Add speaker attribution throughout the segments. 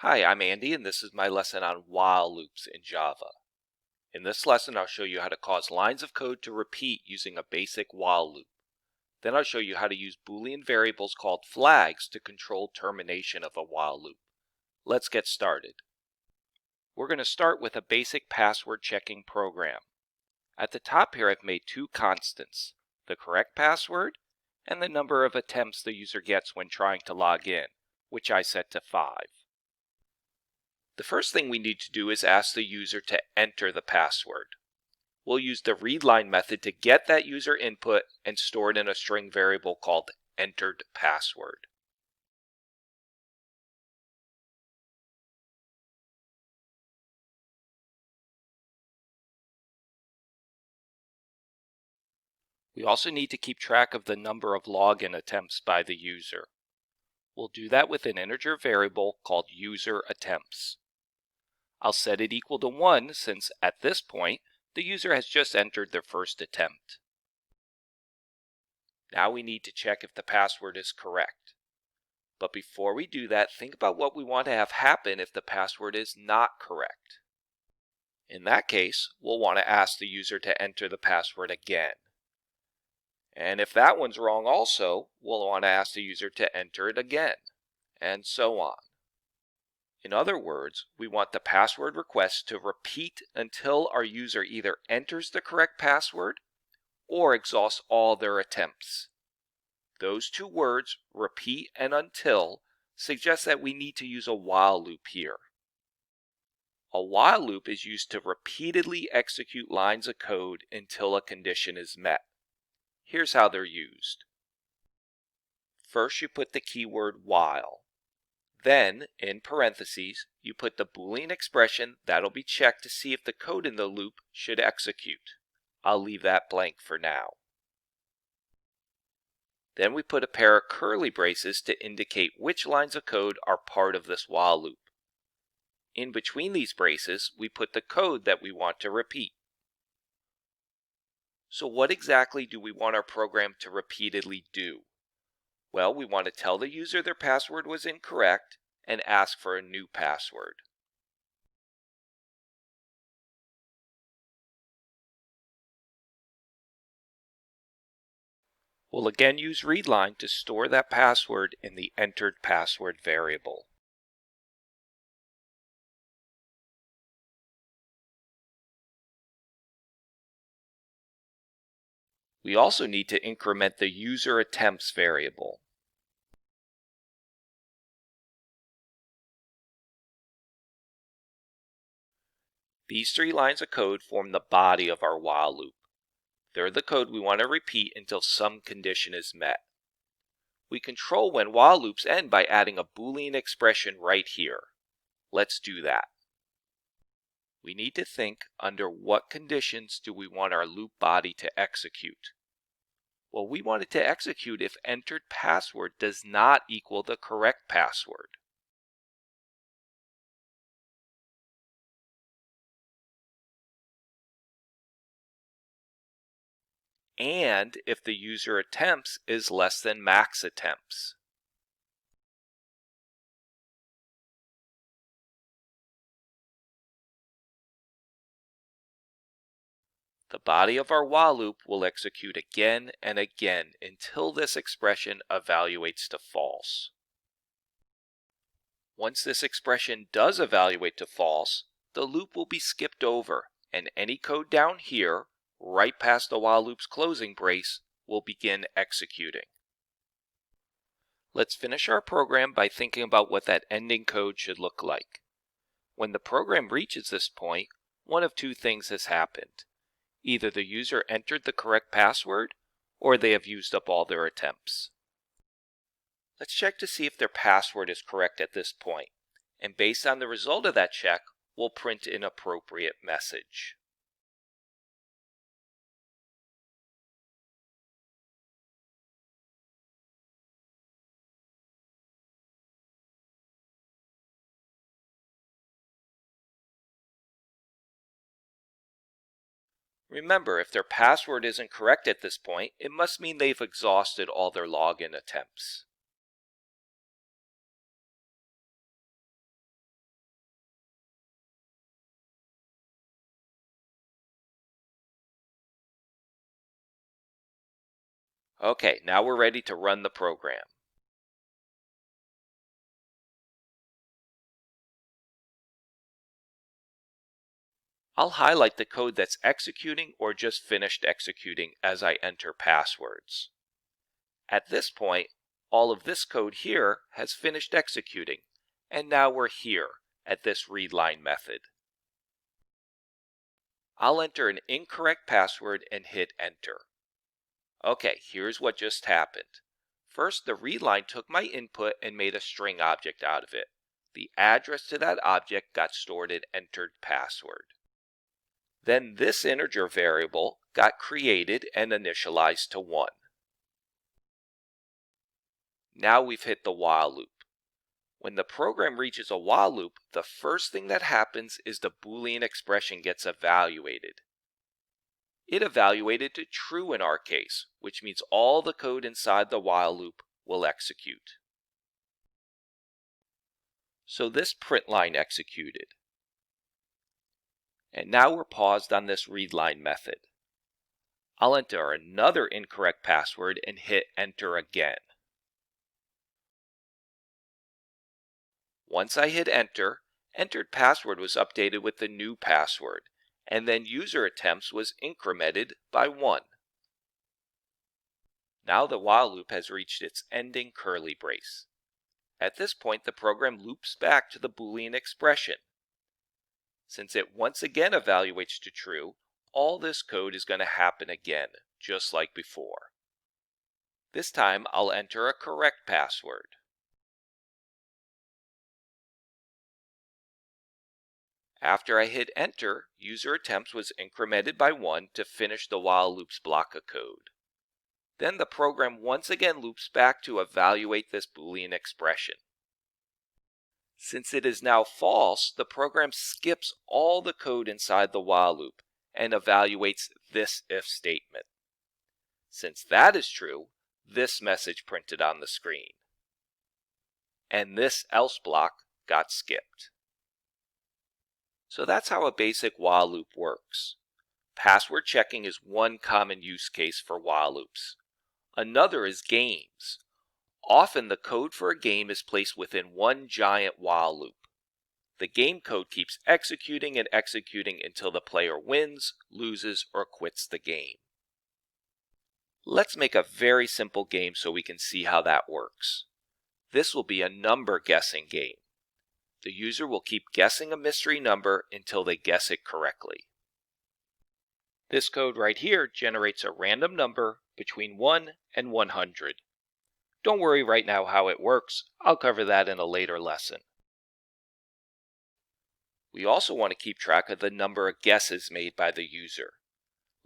Speaker 1: Hi, I'm Andy, and this is my lesson on while loops in Java. In this lesson, I'll show you how to cause lines of code to repeat using a basic while loop. Then I'll show you how to use Boolean variables called flags to control termination of a while loop. Let's get started. We're going to start with a basic password checking program. At the top here, I've made two constants, the correct password and the number of attempts the user gets when trying to log in, which I set to 5. The first thing we need to do is ask the user to enter the password. We'll use the readline method to get that user input and store it in a string variable called entered password. We also need to keep track of the number of login attempts by the user. We'll do that with an integer variable called user attempts. I'll set it equal to 1 since at this point the user has just entered their first attempt. Now we need to check if the password is correct. But before we do that, think about what we want to have happen if the password is not correct. In that case, we'll want to ask the user to enter the password again. And if that one's wrong also, we'll want to ask the user to enter it again, and so on. In other words, we want the password request to repeat until our user either enters the correct password or exhausts all their attempts. Those two words, repeat and until, suggest that we need to use a while loop here. A while loop is used to repeatedly execute lines of code until a condition is met. Here's how they're used. First, you put the keyword while. Then, in parentheses, you put the Boolean expression that'll be checked to see if the code in the loop should execute. I'll leave that blank for now. Then we put a pair of curly braces to indicate which lines of code are part of this while loop. In between these braces, we put the code that we want to repeat. So what exactly do we want our program to repeatedly do? Well, we want to tell the user their password was incorrect and ask for a new password. We'll again use readline to store that password in the entered password variable. We also need to increment the user attempts variable. These three lines of code form the body of our while loop. They're the code we want to repeat until some condition is met. We control when while loops end by adding a Boolean expression right here. Let's do that. We need to think under what conditions do we want our loop body to execute. Well, we want it to execute if entered password does not equal the correct password. And if the user attempts is less than max attempts. The body of our while loop will execute again and again until this expression evaluates to false. Once this expression does evaluate to false, the loop will be skipped over, and any code down here, right past the while loop's closing brace, will begin executing. Let's finish our program by thinking about what that ending code should look like. When the program reaches this point, one of two things has happened. Either the user entered the correct password, or they have used up all their attempts. Let's check to see if their password is correct at this point, and based on the result of that check, we'll print an appropriate message. Remember, if their password isn't correct at this point, it must mean they've exhausted all their login attempts. Okay, now we're ready to run the program. I'll highlight the code that's executing or just finished executing as I enter passwords. At this point, all of this code here has finished executing, and now we're here at this readline method. I'll enter an incorrect password and hit enter. Okay, here's what just happened. First, the readline took my input and made a string object out of it. The address to that object got stored in entered password. Then this integer variable got created and initialized to 1. Now we've hit the while loop. When the program reaches a while loop, the first thing that happens is the Boolean expression gets evaluated. It evaluated to true in our case, which means all the code inside the while loop will execute. So this print line executed. And now we're paused on this readline method. I'll enter another incorrect password and hit enter again. Once I hit enter, entered password was updated with the new password, and then user attempts was incremented by 1. Now the while loop has reached its ending curly brace. At this point, the program loops back to the Boolean expression. Since it once again evaluates to true, all this code is going to happen again, just like before. This time, I'll enter a correct password. After I hit enter, user attempts was incremented by 1 to finish the while loop's block of code. Then the program once again loops back to evaluate this Boolean expression. Since it is now false, the program skips all the code inside the while loop and evaluates this if statement. Since that is true, this message printed on the screen. And this else block got skipped. So that's how a basic while loop works. Password checking is one common use case for while loops. Another is games. Often the code for a game is placed within one giant while loop. The game code keeps executing and executing until the player wins, loses, or quits the game. Let's make a very simple game so we can see how that works. This will be a number guessing game. The user will keep guessing a mystery number until they guess it correctly. This code right here generates a random number between 1 and 100. Don't worry right now how it works. I'll cover that in a later lesson. We also want to keep track of the number of guesses made by the user.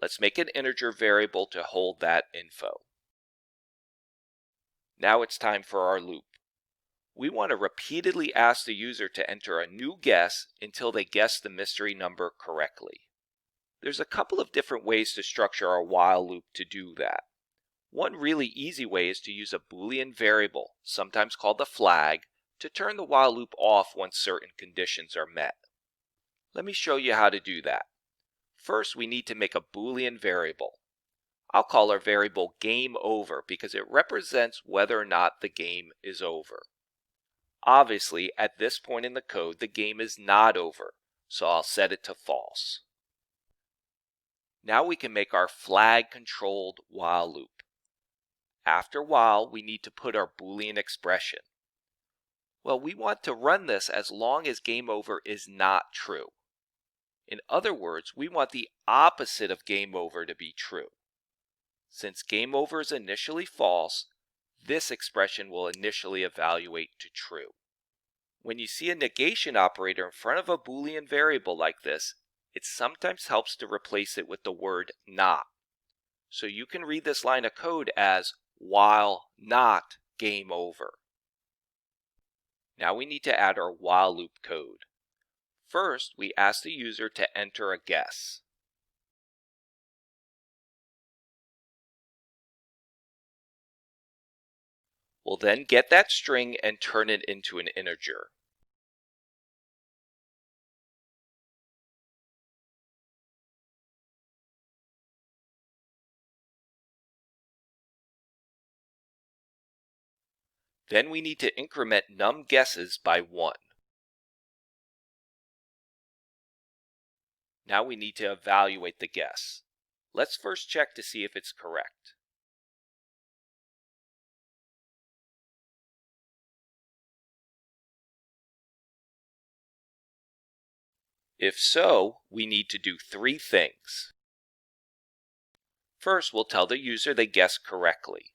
Speaker 1: Let's make an integer variable to hold that info. Now it's time for our loop. We want to repeatedly ask the user to enter a new guess until they guess the mystery number correctly. There's a couple of different ways to structure our while loop to do that. One really easy way is to use a Boolean variable, sometimes called a flag, to turn the while loop off once certain conditions are met. Let me show you how to do that. First, we need to make a Boolean variable. I'll call our variable game over because it represents whether or not the game is over. Obviously, at this point in the code, the game is not over, so I'll set it to false. Now we can make our flag-controlled while loop. After while, we need to put our Boolean expression. Well, we want to run this as long as game over is not true. In other words, we want the opposite of game over to be true. Since game over is initially false, this expression will initially evaluate to true. When you see a negation operator in front of a Boolean variable like this, it sometimes helps to replace it with the word not. So you can read this line of code as while not game over. Now we need to add our while loop code. First, we ask the user to enter a guess. We'll then get that string and turn it into an integer. Then we need to increment num guesses by 1. Now we need to evaluate the guess. Let's first check to see if it's correct. If so, we need to do 3 things. First, we'll tell the user they guessed correctly.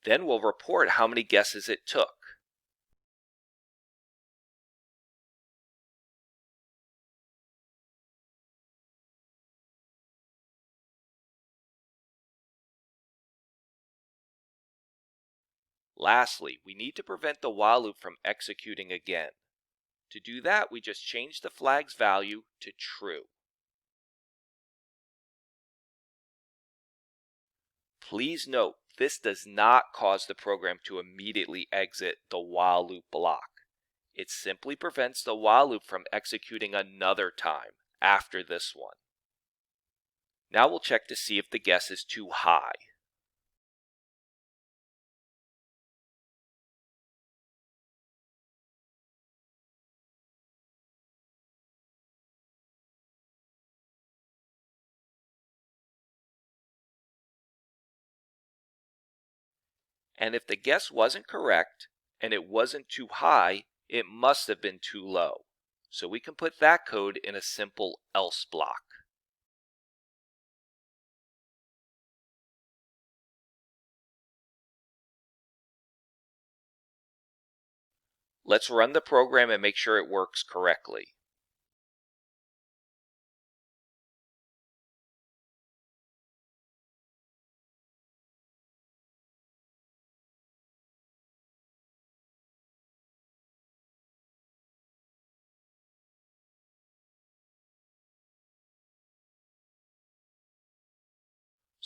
Speaker 1: Then we'll report how many guesses it took. Lastly, we need to prevent the while loop from executing again. To do that, we just change the flag's value to true. Please note, this does not cause the program to immediately exit the while loop block. It simply prevents the while loop from executing another time after this one. Now we'll check to see if the guess is too high. And if the guess wasn't correct and it wasn't too high, it must have been too low. So we can put that code in a simple else block. Let's run the program and make sure it works correctly.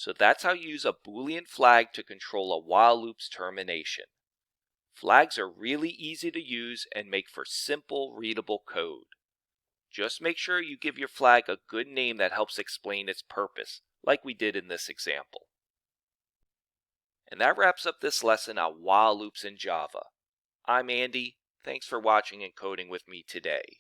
Speaker 1: So that's how you use a Boolean flag to control a while loop's termination. Flags are really easy to use and make for simple, readable code. Just make sure you give your flag a good name that helps explain its purpose, like we did in this example. And that wraps up this lesson on while loops in Java. I'm Andy. Thanks for watching and coding with me today.